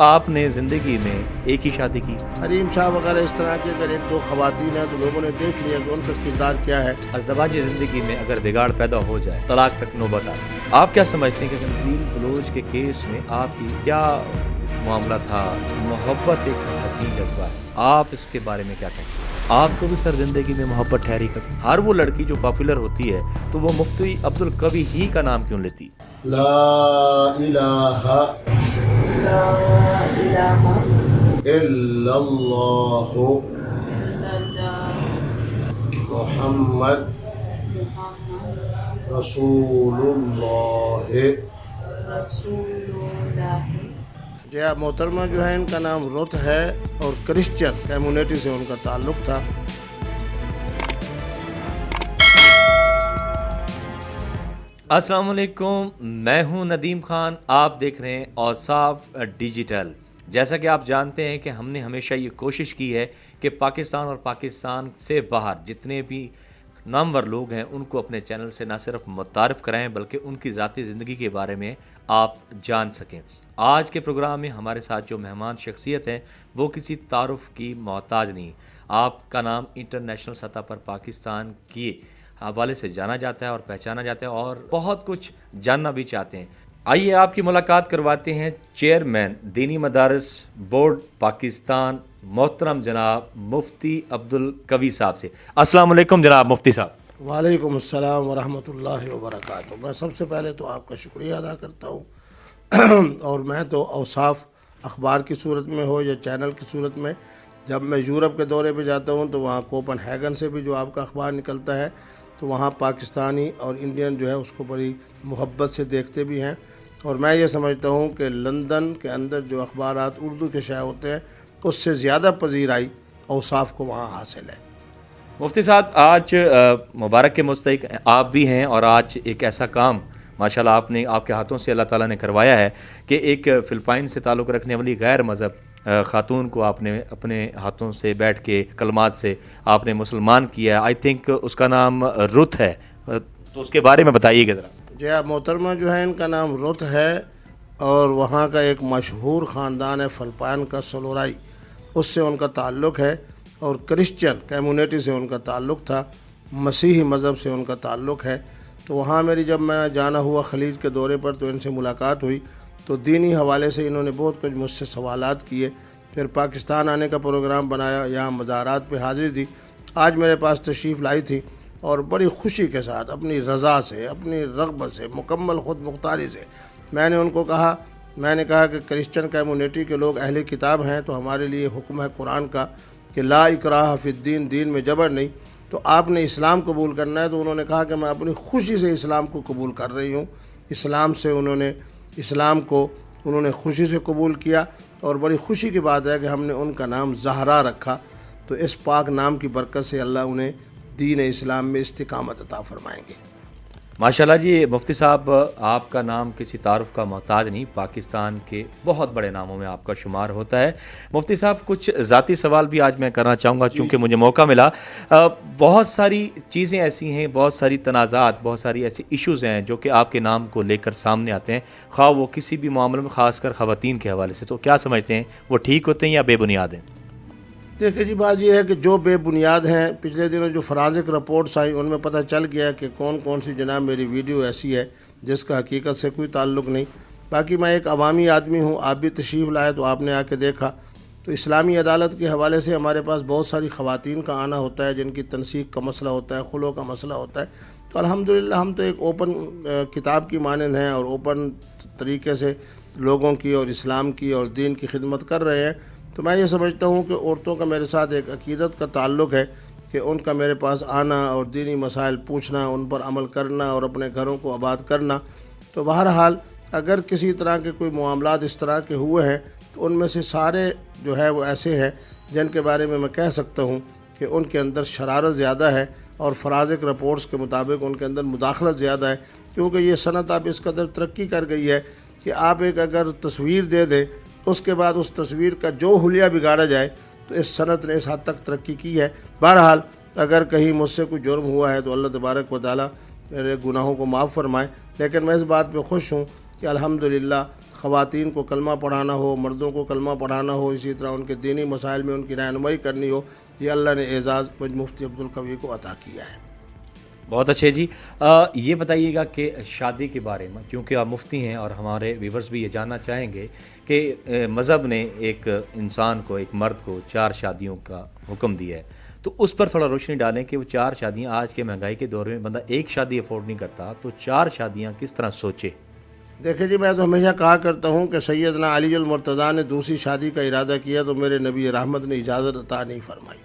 آپ نے زندگی میں ایک ہی شادی کی؟ حریم شاہ وغیرہ اس طرح کے اگر ایک دو خواتین ہیں تو لوگوں نے دیکھ لیا کہ ان کا کردار کیا ہے۔ ازدواجی زندگی میں اگر بگاڑ پیدا ہو جائے، طلاق تک نوبت آتی، آپ کیا سمجھتے ہیں کہ تنوین بلوچ کے کیس میں آپ کی کیا معاملہ تھا؟ محبت ایک حسین جذبہ ہے، آپ اس کے بارے میں کیا کہتے ہیں؟ آپ کو بھی سر زندگی میں محبت ٹھہری کبھی؟ ہر وہ لڑکی جو پاپولر ہوتی ہے تو وہ مفتی عبدالقوی ہی کا نام کیوں لیتی؟ لا الہ الا اللہ محمد رسول اللہ۔ جی محترمہ جو ہے ان کا نام رت ہے اور کرسچن کمیونٹی سے ان کا تعلق تھا۔ السلام علیکم، میں ہوں ندیم خان، آپ دیکھ رہے ہیں اوصاف ڈیجیٹل۔ جیسا کہ آپ جانتے ہیں کہ ہم نے ہمیشہ یہ کوشش کی ہے کہ پاکستان اور پاکستان سے باہر جتنے بھی نامور لوگ ہیں ان کو اپنے چینل سے نہ صرف متعارف کرائیں بلکہ ان کی ذاتی زندگی کے بارے میں آپ جان سکیں۔ آج کے پروگرام میں ہمارے ساتھ جو مہمان شخصیت ہیں وہ کسی تعارف کی محتاج نہیں۔ آپ کا نام انٹرنیشنل سطح پر پاکستان کی حوالے سے جانا جاتا ہے اور پہچانا جاتا ہے اور بہت کچھ جاننا بھی چاہتے ہیں۔ آئیے آپ کی ملاقات کرواتے ہیں چیئرمین دینی مدارس بورڈ پاکستان محترم جناب مفتی عبدالقوی صاحب سے۔ السلام علیکم جناب مفتی صاحب۔ وعلیکم السلام ورحمۃ اللہ وبرکاتہ۔ میں سب سے پہلے تو آپ کا شکریہ ادا کرتا ہوں اور میں تو اوصاف اخبار کی صورت میں ہو یا چینل کی صورت میں جب میں یورپ کے دورے پہ جاتا ہوں تو وہاں کوپن ہیگن سے بھی جو آپ کا اخبار نکلتا ہے تو وہاں پاکستانی اور انڈین جو ہے اس کو بڑی محبت سے دیکھتے بھی ہیں، اور میں یہ سمجھتا ہوں کہ لندن کے اندر جو اخبارات اردو کے شائع ہوتے ہیں اس سے زیادہ پذیرائی اوصاف کو وہاں حاصل ہے۔ مفتی صاحب، آج مبارک کے مستحق آپ بھی ہیں اور آج ایک ایسا کام ماشاءاللہ آپ کے ہاتھوں سے اللہ تعالیٰ نے کروایا ہے کہ ایک فلپائن سے تعلق رکھنے والی غیر مذہب خاتون کو آپ نے اپنے ہاتھوں سے بیٹھ کے کلمات سے آپ نے مسلمان کیا ہے۔ آئی تھنک اس کا نام رت ہے، تو اس کے بارے میں بتائیے گا ذرا۔ جی محترمہ جو ہے ان کا نام رت ہے اور وہاں کا ایک مشہور خاندان ہے فلپائن کا سلورائی، اس سے ان کا تعلق ہے اور کرسچن کمیونٹی سے ان کا تعلق تھا، مسیحی مذہب سے ان کا تعلق ہے۔ تو وہاں میری جب میں جانا ہوا خلیج کے دورے پر تو ان سے ملاقات ہوئی تو دینی حوالے سے انہوں نے بہت کچھ مجھ سے سوالات کیے، پھر پاکستان آنے کا پروگرام بنایا، یہاں مزارات پہ حاضری دی، آج میرے پاس تشریف لائی تھی اور بڑی خوشی کے ساتھ اپنی رضا سے اپنی رغبت سے مکمل خود مختاری سے میں نے ان کو کہا، میں نے کہا کہ کرسچن کمیونٹی کے لوگ اہل کتاب ہیں تو ہمارے لیے حکم ہے قرآن کا کہ لا اکراہ فی الدین، دین میں جبر نہیں، تو آپ نے اسلام قبول کرنا ہے۔ تو انہوں نے کہا کہ میں اپنی خوشی سے اسلام کو قبول کر رہی ہوں۔ اسلام کو انہوں نے خوشی سے قبول کیا اور بڑی خوشی کی بات ہے کہ ہم نے ان کا نام زہرا رکھا، تو اس پاک نام کی برکت سے اللہ انہیں دین اسلام میں استقامت عطا فرمائیں گے۔ ماشاءاللہ جی مفتی صاحب، آپ کا نام کسی تعارف کا محتاج نہیں، پاکستان کے بہت بڑے ناموں میں آپ کا شمار ہوتا ہے۔ مفتی صاحب کچھ ذاتی سوال بھی آج میں کرنا چاہوں گا چونکہ مجھے موقع ملا۔ بہت ساری چیزیں ایسی ہیں، بہت ساری تنازعات، بہت ساری ایسی ایشوز ہیں جو کہ آپ کے نام کو لے کر سامنے آتے ہیں، خواہ وہ کسی بھی معاملے میں، خاص کر خواتین کے حوالے سے، تو کیا سمجھتے ہیں وہ ٹھیک ہوتے ہیں یا بے بنیاد ہیں؟ دیکھیں جی، بات یہ ہے کہ جو بے بنیاد ہیں، پچھلے دنوں جو فرانزک رپورٹس آئیں ان میں پتہ چل گیا کہ کون سی جناب میری ویڈیو ایسی ہے جس کا حقیقت سے کوئی تعلق نہیں۔ باقی میں ایک عوامی آدمی ہوں، آپ بھی تشریف لائے تو آپ نے آ کے دیکھا تو اسلامی عدالت کے حوالے سے ہمارے پاس بہت ساری خواتین کا آنا ہوتا ہے جن کی تنسیق کا مسئلہ ہوتا ہے، خلوع کا مسئلہ ہوتا ہے، تو الحمدللہ ہم تو ایک اوپن کتاب کی مانند ہیں اور اوپن طریقے سے لوگوں کی اور اسلام کی اور دین کی خدمت کر رہے ہیں۔ تو میں یہ سمجھتا ہوں کہ عورتوں کا میرے ساتھ ایک عقیدت کا تعلق ہے کہ ان کا میرے پاس آنا اور دینی مسائل پوچھنا، ان پر عمل کرنا اور اپنے گھروں کو آباد کرنا۔ تو بہرحال اگر کسی طرح کے کوئی معاملات اس طرح کے ہوئے ہیں تو ان میں سے سارے جو ہے وہ ایسے ہیں جن کے بارے میں کہہ سکتا ہوں کہ ان کے اندر شرارت زیادہ ہے اور فرانزک رپورٹس کے مطابق ان کے اندر مداخلت زیادہ ہے، کیونکہ یہ صنعت اب اس قدر ترقی کر گئی ہے کہ آپ ایک اگر تصویر دے دیں اس کے بعد اس تصویر کا جو حلیہ بگاڑا جائے، تو اس صنعت نے اس حد تک ترقی کی ہے۔ بہرحال اگر کہیں مجھ سے کوئی جرم ہوا ہے تو اللہ تبارک و تعالیٰ میرے گناہوں کو معاف فرمائے، لیکن میں اس بات پہ خوش ہوں کہ الحمدللہ خواتین کو کلمہ پڑھانا ہو، مردوں کو کلمہ پڑھانا ہو، اسی طرح ان کے دینی مسائل میں ان کی رہنمائی کرنی ہو، یہ اللہ نے اعزاز مجھ مفتی عبدالقوی کو عطا کیا ہے۔ بہت اچھے جی۔ یہ بتائیے گا کہ شادی کے بارے میں، کیونکہ آپ مفتی ہیں اور ہمارے ویورز بھی یہ جاننا چاہیں گے کہ مذہب نے ایک انسان کو، ایک مرد کو 4 شادیوں کا حکم دیا ہے، تو اس پر تھوڑا روشنی ڈالیں کہ وہ 4 شادیاں آج کے مہنگائی کے دور میں بندہ ایک شادی افورڈ نہیں کرتا، تو 4 شادیاں کس طرح سوچے؟ دیکھیں جی، میں تو ہمیشہ کہا کرتا ہوں کہ سیدنا علی المرتضیٰ نے دوسری شادی کا ارادہ کیا تو میرے نبی رحمت نے اجازت عطا نہیں فرمائی۔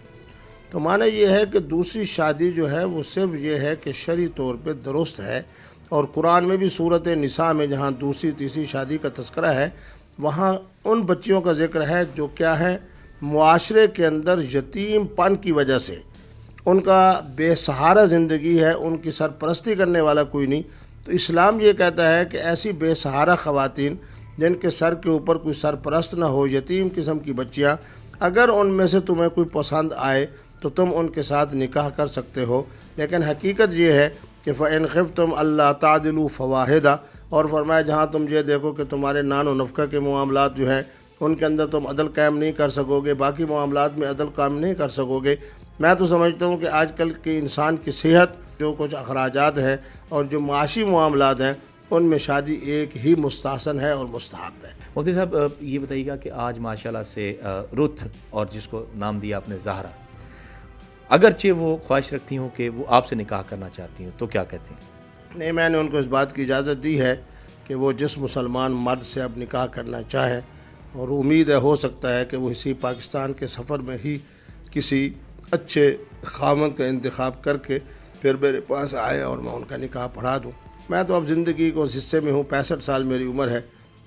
تو معنی یہ ہے کہ دوسری شادی جو ہے وہ صرف یہ ہے کہ شرعی طور پہ درست ہے، اور قرآن میں بھی صورت نساء میں جہاں دوسری تیسری شادی کا تذکرہ ہے، وہاں ان بچیوں کا ذکر ہے جو کیا ہے، معاشرے کے اندر یتیم پن کی وجہ سے ان کا بے سہارا زندگی ہے، ان کی سرپرستی کرنے والا کوئی نہیں۔ تو اسلام یہ کہتا ہے کہ ایسی بے سہارا خواتین جن کے سر کے اوپر کوئی سرپرست نہ ہو، یتیم قسم کی بچیاں، اگر ان میں سے تمہیں کوئی پسند آئے تو تم ان کے ساتھ نکاح کر سکتے ہو، لیکن حقیقت یہ ہے کہ فَإِنْ خِفْتُمْ أَلَّا تَعْدِلُوا فَوَاحِدَةً، اور فرمایا جہاں تم یہ دیکھو کہ تمہارے نان و نفقہ کے معاملات جو ہیں ان کے اندر تم عدل قائم نہیں کر سکو گے، باقی معاملات میں عدل قائم نہیں کر سکو گے۔ میں تو سمجھتا ہوں کہ آج کل کے انسان کی صحت، جو کچھ اخراجات ہیں اور جو معاشی معاملات ہیں، ان میں شادی ایک ہی مستحسن ہے اور مستحب ہے۔ مفتی صاحب یہ بتائیے گا کہ آج ماشاءاللہ سے رت، اور جس کو نام دیا آپ نے زہرا، اگرچہ وہ خواہش رکھتی ہوں کہ وہ آپ سے نکاح کرنا چاہتی ہوں، تو کیا کہتے ہیں؟ نہیں، میں نے ان کو اس بات کی اجازت دی ہے کہ وہ جس مسلمان مرد سے اب نکاح کرنا چاہیں، اور امید ہے ہو سکتا ہے کہ وہ اسی پاکستان کے سفر میں ہی کسی اچھے خاوند کا انتخاب کر کے پھر میرے پاس آئے اور میں ان کا نکاح پڑھا دوں۔ میں تو اب زندگی کو اس حصے میں ہوں، 65 سال میری عمر ہے،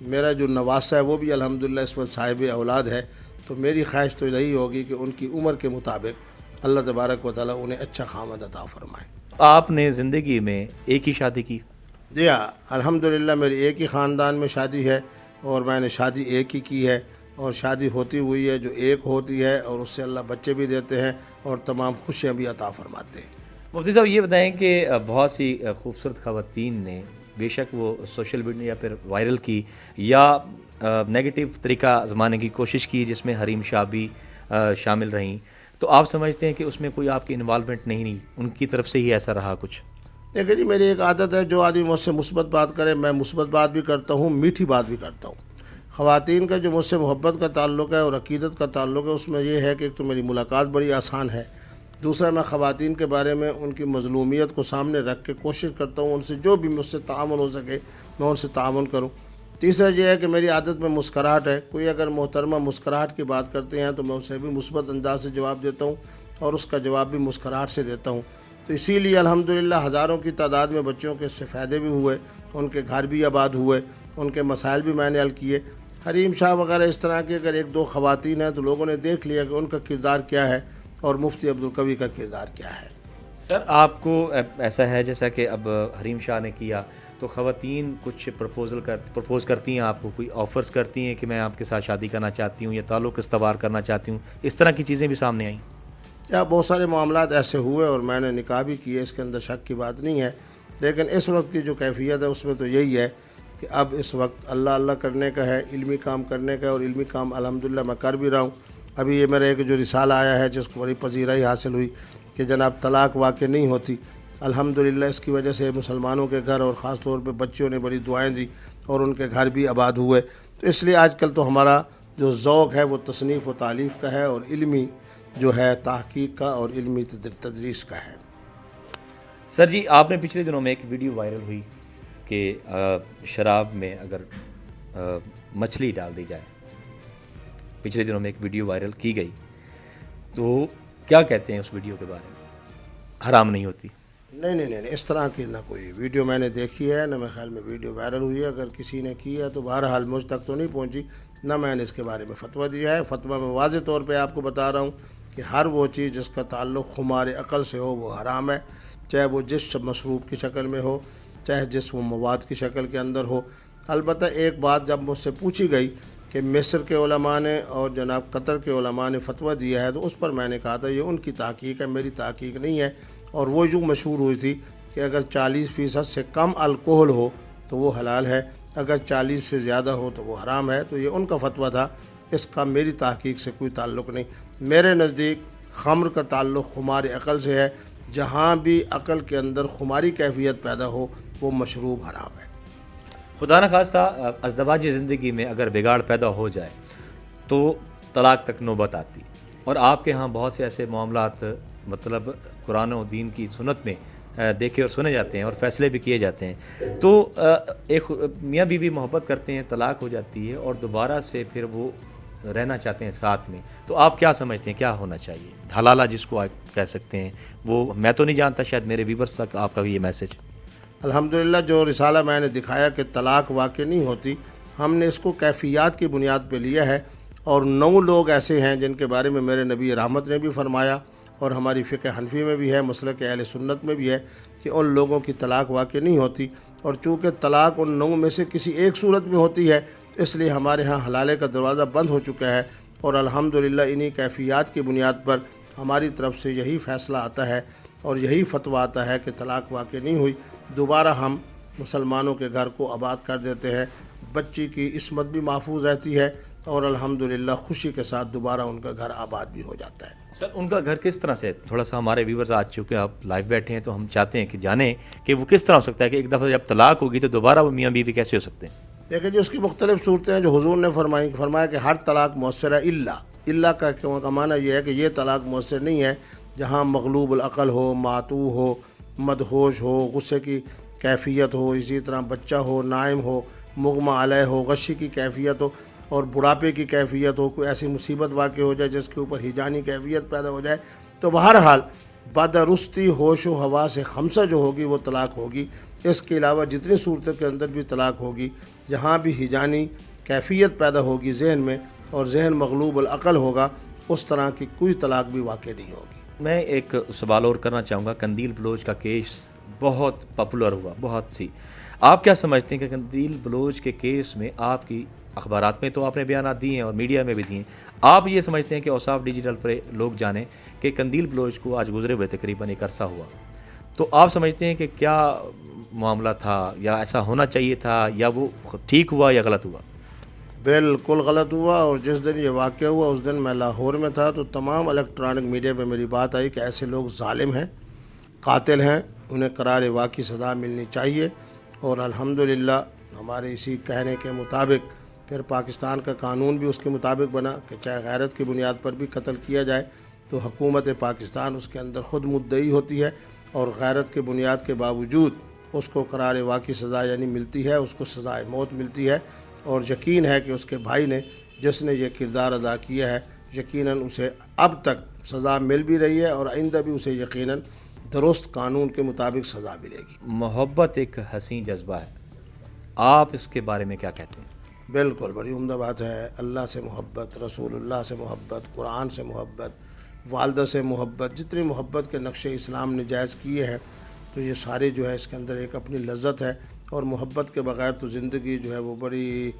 میرا جو نواسہ ہے وہ بھی الحمدللہ اس وقت صاحب اولاد ہے، تو میری خواہش تو یہی ہوگی کہ ان کی عمر کے مطابق اللہ تبارک و تعالیٰ انہیں اچھا خاوند عطا فرمائے۔ آپ نے زندگی میں ایک ہی شادی کی؟ جی ہاں، الحمدللہ میری ایک ہی خاندان میں شادی ہے، اور میں نے شادی ایک ہی کی ہے، اور شادی ہوتی ہوئی ہے جو ایک ہوتی ہے، اور اس سے اللہ بچے بھی دیتے ہیں اور تمام خوشیاں بھی عطا فرماتے ہیں۔ مفتی صاحب یہ بتائیں کہ بہت سی خوبصورت خواتین نے، بے شک وہ سوشل میڈیا یا پھر وائرل کی یا نیگیٹو طریقہ آزمانے کی کوشش کی، جس میں حریم شاہ بھی شامل رہیں، تو آپ سمجھتے ہیں کہ اس میں کوئی آپ کی انوالومنٹ نہیں، ان کی طرف سے ہی ایسا رہا کچھ؟ دیکھیں جی، میری ایک عادت ہے، جو آدمی مجھ سے مثبت بات کرے میں مثبت بات بھی کرتا ہوں، میٹھی بات بھی کرتا ہوں۔ خواتین کا جو مجھ سے محبت کا تعلق ہے اور عقیدت کا تعلق ہے، اس میں یہ ہے کہ ایک تو میری ملاقات بڑی آسان ہے، دوسرا میں خواتین کے بارے میں ان کی مظلومیت کو سامنے رکھ کے کوشش کرتا ہوں ان سے جو بھی مجھ سے تعاون ہو سکے میں ان سے تعاون کروں۔ تیسرا یہ ہے کہ میری عادت میں مسکراہٹ ہے، کوئی اگر محترمہ مسکراہٹ کی بات کرتے ہیں تو میں اسے بھی مثبت انداز سے جواب دیتا ہوں، اور اس کا جواب بھی مسکراہٹ سے دیتا ہوں۔ تو اسی لیے الحمدللہ ہزاروں کی تعداد میں بچوں کے اس سے فائدے بھی ہوئے، ان کے گھر بھی آباد ہوئے، ان کے مسائل بھی میں نے حل کیے۔ حریم شاہ وغیرہ اس طرح کے اگر ایک دو خواتین ہیں تو لوگوں نے دیکھ لیا کہ ان کا کردار کیا ہے اور مفتی عبدالقوی کا کردار کیا ہے۔ سر آپ کو ایسا ہے جیسا کہ اب حریم شاہ نے کیا، تو خواتین کچھ پرپوز کرتی ہیں آپ کو، کوئی آفرز کرتی ہیں کہ میں آپ کے ساتھ شادی کرنا چاہتی ہوں یا تعلق استوار کرنا چاہتی ہوں، اس طرح کی چیزیں بھی سامنے آئیں؟ یا بہت سارے معاملات ایسے ہوئے اور میں نے نکاح بھی کیے، اس کے اندر شک کی بات نہیں ہے، لیکن اس وقت کی جو کیفیت ہے اس میں تو یہی ہے کہ اب اس وقت اللہ اللہ کرنے کا ہے، علمی کام کرنے کا ہے، اور علمی کام الحمدللہ میں کر بھی رہا ہوں۔ ابھی یہ میرا ایک جو رسالہ آیا ہے جس کو بڑی پذیرائی حاصل ہوئی کہ جناب طلاق واقع نہیں ہوتی، الحمدللہ اس کی وجہ سے مسلمانوں کے گھر اور خاص طور پہ بچوں نے بڑی دعائیں دی اور ان کے گھر بھی آباد ہوئے۔ تو اس لیے آج کل تو ہمارا جو ذوق ہے وہ تصنیف و تالیف کا ہے اور علمی جو ہے تحقیق کا اور علمی تدریس کا ہے۔ سر جی، آپ نے پچھلے دنوں میں ایک ویڈیو وائرل ہوئی کہ شراب میں اگر مچھلی ڈال دی جائے، پچھلے دنوں میں ایک ویڈیو وائرل کی گئی، تو کیا کہتے ہیں اس ویڈیو کے بارے میں؟ حرام نہیں ہوتی؟ نہیں، اس طرح کی نہ کوئی ویڈیو میں نے دیکھی ہے، نہ میرے خیال میں ویڈیو وائرل ہوئی ہے۔ اگر کسی نے کی ہے تو بہرحال مجھ تک تو نہیں پہنچی، نہ میں نے اس کے بارے میں فتویٰ دیا ہے۔ فتویٰ میں واضح طور پہ آپ کو بتا رہا ہوں کہ ہر وہ چیز جس کا تعلق خمار عقل سے ہو وہ حرام ہے، چاہے وہ جس مشروب کی شکل میں ہو، چاہے جس وہ مواد کی شکل کے اندر ہو۔ البتہ ایک بات جب مجھ سے پوچھی گئی کہ مصر کے علماء نے اور جناب قطر کے علماء نے فتویٰ دیا ہے، تو اس پر میں نے کہا تھا یہ ان کی تحقیق ہے، میری تحقیق نہیں ہے۔ اور وہ یوں مشہور ہوئی تھی کہ اگر 40% سے کم الکوہل ہو تو وہ حلال ہے، اگر 40 سے زیادہ ہو تو وہ حرام ہے۔ تو یہ ان کا فتویٰ تھا، اس کا میری تحقیق سے کوئی تعلق نہیں۔ میرے نزدیک خمر کا تعلق خمار عقل سے ہے، جہاں بھی عقل کے اندر خماری کیفیت پیدا ہو وہ مشروب حرام ہے۔ خدا نخواستہ ازدواجی زندگی میں اگر بگاڑ پیدا ہو جائے تو طلاق تک نوبت آتی، اور آپ کے ہاں بہت سے ایسے معاملات مطلب قرآن و دین کی سنت میں دیکھے اور سنے جاتے ہیں اور فیصلے بھی کیے جاتے ہیں۔ تو ایک میاں بیوی محبت کرتے ہیں، طلاق ہو جاتی ہے اور دوبارہ سے پھر وہ رہنا چاہتے ہیں ساتھ میں، تو آپ کیا سمجھتے ہیں کیا ہونا چاہیے؟ حلالہ جس کو آپ کہہ سکتے ہیں، وہ میں تو نہیں جانتا، شاید میرے ویورز تک آپ کا یہ میسج۔ الحمدللہ جو رسالہ میں نے دکھایا کہ طلاق واقع نہیں ہوتی، ہم نے اس کو کیفیات کی بنیاد پہ لیا ہے، اور 9 لوگ ایسے ہیں جن کے بارے میں میرے نبی رحمت نے بھی فرمایا، اور ہماری فقہ حنفی میں بھی ہے، مسلک اہل سنت میں بھی ہے کہ ان لوگوں کی طلاق واقع نہیں ہوتی۔ اور چونکہ طلاق ان 9 میں سے کسی ایک صورت میں ہوتی ہے، اس لیے ہمارے ہاں حلالے کا دروازہ بند ہو چکا ہے، اور الحمدللہ انہی کیفیات کی بنیاد پر ہماری طرف سے یہی فیصلہ آتا ہے اور یہی فتویٰ آتا ہے کہ طلاق واقع نہیں ہوئی، دوبارہ ہم مسلمانوں کے گھر کو آباد کر دیتے ہیں، بچی کی عصمت بھی محفوظ رہتی ہے، اور الحمدللہ خوشی کے ساتھ دوبارہ ان کا گھر آباد بھی ہو جاتا ہے۔ سر ان کا گھر کس طرح سے، تھوڑا سا ہمارے ویورز آج چونکہ آپ لائیو بیٹھے ہیں تو ہم چاہتے ہیں کہ جانیں کہ وہ کس طرح ہو سکتا ہے کہ ایک دفعہ جب طلاق ہوگی تو دوبارہ وہ میاں بیوی کیسے ہو سکتے ہیں؟ دیکھیں جی، اس کی مختلف صورتیں ہیں جو حضور نے فرمایا کہ ہر طلاق مؤثر ہے، اللہ کا معنی یہ ہے کہ یہ طلاق مؤثر نہیں ہے جہاں مغلوب العقل ہو، معتوہ ہو، مدہوش ہو، غصے کی کیفیت ہو، اسی طرح بچہ ہو، نائم ہو، مغمى علیہ ہو، غشی کی کیفیت ہو، اور بڑھاپے کی کیفیت ہو، کوئی ایسی مصیبت واقع ہو جائے جس کے اوپر ہیجانی کیفیت پیدا ہو جائے، تو بہرحال بدرستی ہوش و حواس خمسہ جو ہوگی وہ طلاق ہوگی۔ اس کے علاوہ جتنی صورتوں کے اندر بھی طلاق ہوگی، جہاں بھی ہیجانی کیفیت پیدا ہوگی ذہن میں اور ذہن مغلوب العقل ہوگا، اس طرح کی کوئی طلاق بھی واقع نہیں ہوگی۔ میں ایک سوال اور کرنا چاہوں گا، قندیل بلوچ کا کیس بہت پاپولر ہوا، بہت سی، آپ کیا سمجھتے ہیں کہ قندیل بلوچ کے کیس میں آپ کی اخبارات میں تو آپ نے بیانات دیے ہیں اور میڈیا میں بھی دیے ہیں، آپ یہ سمجھتے ہیں کہ اوصاف ڈیجیٹل پر لوگ جانیں کہ قندیل بلوچ کو آج گزرے ہوئے تقریباً ایک عرصہ ہوا، تو آپ سمجھتے ہیں کہ کیا معاملہ تھا، یا ایسا ہونا چاہیے تھا، یا وہ ٹھیک ہوا یا غلط ہوا؟ بالکل غلط ہوا، اور جس دن یہ واقعہ ہوا اس دن میں لاہور میں تھا، تو تمام الیکٹرانک میڈیا پہ میری بات آئی کہ ایسے لوگ ظالم ہیں، قاتل ہیں، انہیں قرار واقعی سزا ملنی چاہیے، اور الحمدللہ ہمارے اسی کہنے کے مطابق پھر پاکستان کا قانون بھی اس کے مطابق بنا کہ چاہے غیرت کی بنیاد پر بھی قتل کیا جائے تو حکومت پاکستان اس کے اندر خود مدعی ہوتی ہے، اور غیرت کے بنیاد کے باوجود اس کو قرار واقعی سزا یعنی ملتی ہے، اس کو سزائے موت ملتی ہے، اور یقین ہے کہ اس کے بھائی نے جس نے یہ کردار ادا کیا ہے یقیناً اسے اب تک سزا مل بھی رہی ہے، اور آئندہ بھی اسے یقیناً درست قانون کے مطابق سزا ملے گی۔ محبت ایک حسین جذبہ ہے، آپ اس کے بارے میں کیا کہتے ہیں؟ بالکل بڑی عمدہ بات ہے، اللہ سے محبت، رسول اللہ سے محبت، قرآن سے محبت، والدہ سے محبت، جتنی محبت کے نقشے اسلام نے جائز کیے ہیں تو یہ سارے جو ہے اس کے اندر ایک اپنی لذت ہے، اور محبت کے بغیر تو زندگی جو ہے وہ بڑی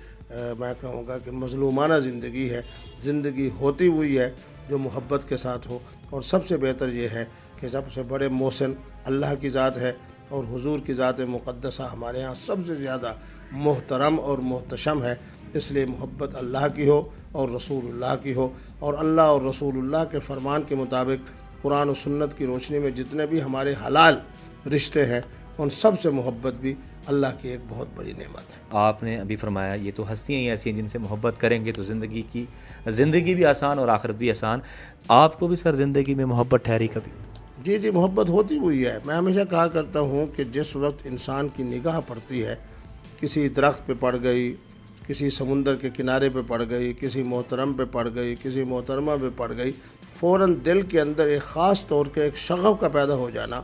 میں کہوں گا کہ مظلومانہ زندگی ہے، زندگی ہوتی ہوئی ہے جو محبت کے ساتھ ہو، اور سب سے بہتر یہ ہے کہ سب سے بڑے محسن اللہ کی ذات ہے، اور حضور کی ذات مقدسہ ہمارے ہاں سب سے زیادہ محترم اور محتشم ہے، اس لیے محبت اللہ کی ہو اور رسول اللہ کی ہو، اور اللہ اور رسول اللہ کے فرمان کے مطابق قرآن و سنت کی روشنی میں جتنے بھی ہمارے حلال رشتے ہیں ان سب سے محبت بھی اللہ کی ایک بہت بڑی نعمت ہے۔ آپ نے ابھی فرمایا یہ تو ہستیاں ہی ایسی ہیں جن سے محبت کریں گے تو زندگی بھی آسان اور آخرت بھی آسان، آپ کو بھی سر زندگی میں محبت ٹھہری کبھی؟ جی محبت ہوتی ہوئی ہے، میں ہمیشہ کہا کرتا ہوں کہ جس وقت انسان کی نگاہ پڑتی ہے، کسی درخت پہ پڑ گئی، کسی سمندر کے کنارے پہ پڑ گئی، کسی محترم پہ پڑ گئی، کسی محترمہ پہ پڑ گئی، فوراً دل کے اندر ایک خاص طور کے ایک شغف کا پیدا ہو جانا،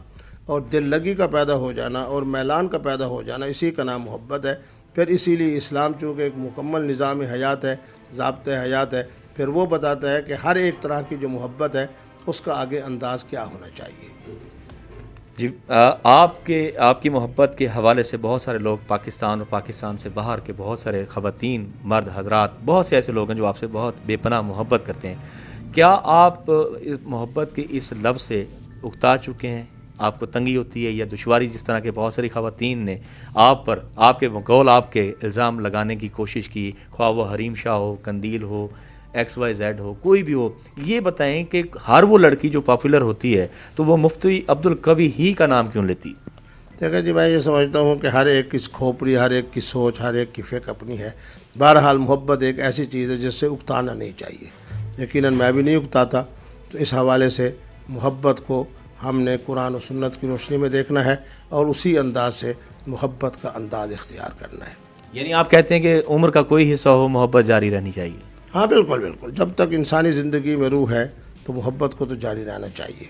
اور دل لگی کا پیدا ہو جانا، اور میلان کا پیدا ہو جانا، اسی کا نام محبت ہے۔ پھر اسی لیے اسلام چونکہ ایک مکمل نظام حیات ہے، ضابطۂ حیات ہے، پھر وہ بتاتا ہے کہ ہر ایک طرح کی جو محبت ہے اس کا آگے انداز کیا ہونا چاہیے۔ جی آپ کی محبت کے حوالے سے بہت سارے لوگ پاکستان اور پاکستان سے باہر کے بہت سارے خواتین، مرد حضرات، بہت سے ایسے لوگ ہیں جو آپ سے بہت بے پناہ محبت کرتے ہیں، کیا آپ اس محبت کے اس لفظ سے اکتا چکے ہیں آپ کو تنگی ہوتی ہے یا دشواری جس طرح کے بہت ساری خواتین نے آپ پر آپ کے بقول آپ کے الزام لگانے کی کوشش کی، خواہ وہ حریم شاہ ہو، قندیل ہو، XYZ ہو، کوئی بھی ہو، یہ بتائیں کہ ہر وہ لڑکی جو پاپولر ہوتی ہے تو وہ مفتی عبدالقوی ہی کا نام کیوں لیتی؟ دیکھیں جی، میں یہ سمجھتا ہوں کہ ہر ایک کی کھوپڑی، ہر ایک کی سوچ، ہر ایک کی فکر اپنی ہے. بہرحال محبت ایک ایسی چیز ہے جس سے اکتانا نہیں چاہیے. یقیناً میں بھی نہیں اکتاتا. تو اس حوالے سے محبت کو ہم نے قرآن و سنت کی روشنی میں دیکھنا ہے اور اسی انداز سے محبت کا انداز اختیار کرنا ہے. یعنی آپ کہتے ہیں کہ عمر کا کوئی حصہ ہو محبت جاری رہنی چاہیے؟ ہاں بالکل بالکل، جب تک انسانی زندگی میں روح ہے تو محبت کو تو جاری رہنا چاہیے.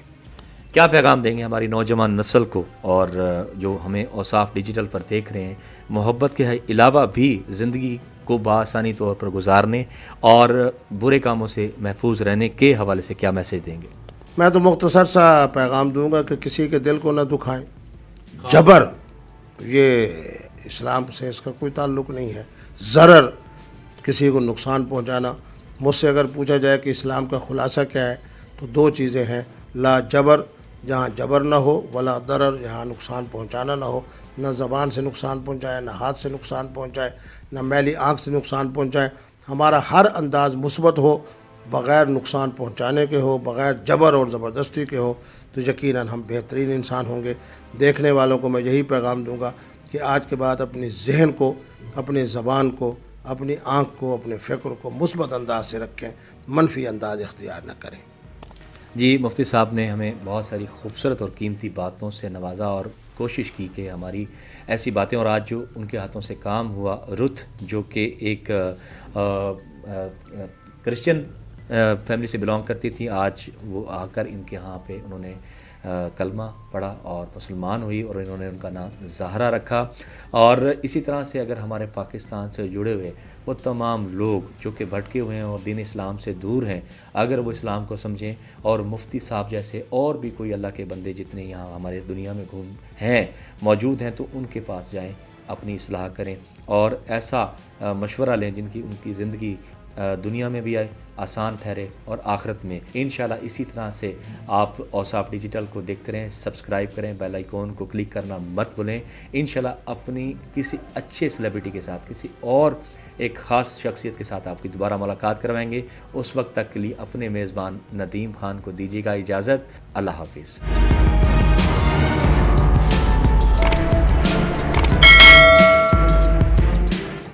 کیا پیغام دیں گے ہماری نوجوان نسل کو اور جو ہمیں اوصاف ڈیجیٹل پر دیکھ رہے ہیں، محبت کے علاوہ بھی زندگی کو بآسانی طور پر گزارنے اور برے کاموں سے محفوظ رہنے کے حوالے سے کیا میسیج دیں گے؟ میں تو مختصر سا پیغام دوں گا کہ کسی کے دل کو نہ دکھائیں. جبر یہ اسلام سے اس کا کوئی تعلق نہیں ہے. ضرر، کسی کو نقصان پہنچانا. مجھ سے اگر پوچھا جائے کہ اسلام کا خلاصہ کیا ہے تو دو چیزیں ہیں: لا جبر، جہاں جبر نہ ہو، ولا ضرر، جہاں نقصان پہنچانا نہ ہو. نہ زبان سے نقصان پہنچائے، نہ ہاتھ سے نقصان پہنچائے، نہ میلی آنکھ سے نقصان پہنچائے. ہمارا ہر انداز مثبت ہو، بغیر نقصان پہنچانے کے ہو، بغیر جبر اور زبردستی کے ہو، تو یقیناً ہم بہترین انسان ہوں گے. دیکھنے والوں کو میں یہی پیغام دوں گا کہ آج کے بعد اپنی ذہن کو، اپنی زبان کو، اپنی آنکھ کو، اپنے فکر کو مثبت انداز سے رکھیں، منفی انداز اختیار نہ کریں. جی، مفتی صاحب نے ہمیں بہت ساری خوبصورت اور قیمتی باتوں سے نوازا اور کوشش کی کہ ہماری ایسی باتیں، اور آج جو ان کے ہاتھوں سے کام ہوا، رتھ جو کہ ایک کرسچن فیملی سے بلانگ کرتی تھی، آج وہ آ کر ان کے ہاں پہ انہوں نے کلمہ پڑھا اور مسلمان ہوئی اور انہوں نے ان کا نام زہرا رکھا. اور اسی طرح سے اگر ہمارے پاکستان سے جڑے ہوئے وہ تمام لوگ جو کہ بھٹکے ہوئے ہیں اور دین اسلام سے دور ہیں، اگر وہ اسلام کو سمجھیں اور مفتی صاحب جیسے اور بھی کوئی اللہ کے بندے جتنے یہاں ہمارے دنیا میں موجود ہیں تو ان کے پاس جائیں، اپنی اصلاح کریں اور ایسا مشورہ لیں جن کی ان کی زندگی دنیا میں بھی آسان ٹھہرے اور آخرت میں. انشاءاللہ اسی طرح سے آپ اوصاف ڈیجیٹل کو دیکھتے رہیں، سبسکرائب کریں، بیل آئیکن کو کلک کرنا مت بھولیں. انشاءاللہ اپنی کسی اچھے سیلیبریٹی کے ساتھ، کسی اور ایک خاص شخصیت کے ساتھ آپ کی دوبارہ ملاقات کروائیں گے. اس وقت تک کے لیے اپنے میزبان ندیم خان کو دیجیے گا اجازت. اللہ حافظ.